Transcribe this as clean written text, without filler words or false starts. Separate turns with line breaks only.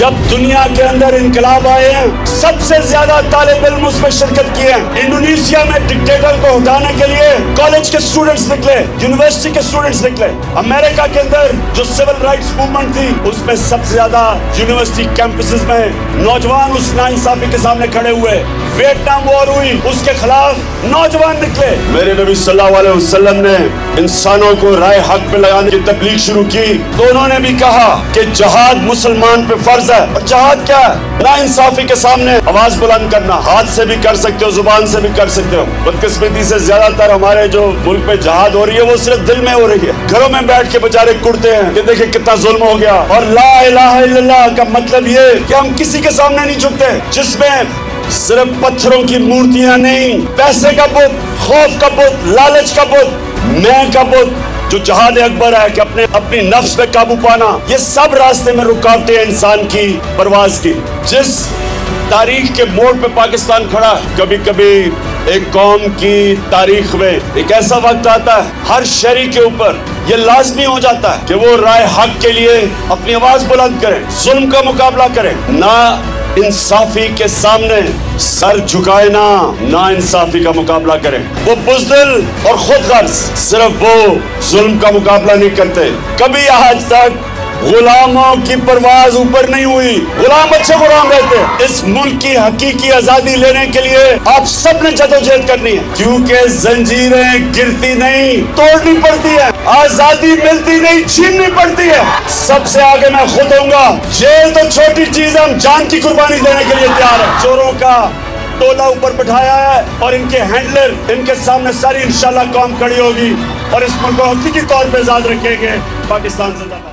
जब दुनिया के अंदर इनकलाब आए हैं, सबसे ज्यादा तालिब इल्म उसमें शिरकत किए हैं। इंडोनेशिया में डिक्टेटर को हटाने के लिए कॉलेज के स्टूडेंट्स निकले, यूनिवर्सिटी के स्टूडेंट्स निकले। अमेरिका के अंदर जो सिविल राइट्स मूवमेंट थी, उसमें सबसे ज्यादा यूनिवर्सिटी कैंपसेस में नौजवान उस नाइंसाफी के सामने खड़े हुए। वियतनाम वॉर हुई, उसके खिलाफ नौजवान निकले। मेरे नबी सल्लल्लाहु अलैहि वसल्लम ने इंसानों को राय हक पे लगाने की तबलीग शुरू की, तो उन्होंने भी कहा कि जहाद मुसलमान पे फर्ज है। और जहाद क्या है? नाइंसाफी के सामने आवाज बुलंद करना। हाथ से भी कर सकते हो, जुबान से भी कर सकते हो। बदकिस्मती से ज्यादातर हमारे जो मुल्क पे जहाद हो रही है, वो सिर्फ दिल में हो रही है। घरों में बैठ के बेचारे कुड़ते हैं कि देखिए कितना जुल्म हो गया। और ला इलाहा इल्लल्लाह का मतलब ये कि हम किसी के सामने नहीं झुकते, जिसमें सिर्फ पत्थरों की मूर्तियां नहीं, पैसे का बुत, खौफ का बुत, लालच का बुत, मैं का बुत, जो जहाद अकबर है कि अपनी नफ्स पे काबू पाना, ये सब रास्ते में रुकावटें इंसान की परवाज की। जिस तारीख के मोड़ पे पाकिस्तान खड़ा, कभी कभी एक कौम की तारीख में एक ऐसा वक्त आता है, हर शहरी के ऊपर ये लाजमी हो जाता है कि वो राय हक के लिए अपनी आवाज बुलंद करें, जुल्म का मुकाबला करें। ना इंसाफी के सामने सर झुकाए, ना इंसाफी का मुकाबला करें। वो बुज़दिल और खुद गर्ज सिर्फ वो जुल्म का मुकाबला नहीं करते। कभी आज तक गुलामों की परवाज ऊपर नहीं हुई। गुलाम अच्छे गुलाम रहते। इस मुल्क की हकीकी आजादी लेने के लिए आप सब ने जदोजहद करनी है, क्योंकि जंजीरें गिरती नहीं, तोड़नी पड़ती है। आजादी मिलती नहीं, छीननी पड़ती है। सबसे आगे मैं खुद होऊंगा। जेल तो छोटी चीज है, हम जान की कुर्बानी देने के लिए तैयार है। चोरों का टोला ऊपर बिठाया है और इनके हैंडलर, इनके सामने सारी इंशाल्लाह कौम खड़ी होगी और इस मुल्क को हकीकी तौर पे आजाद रखेंगे। पाकिस्तान जिंदाबाद।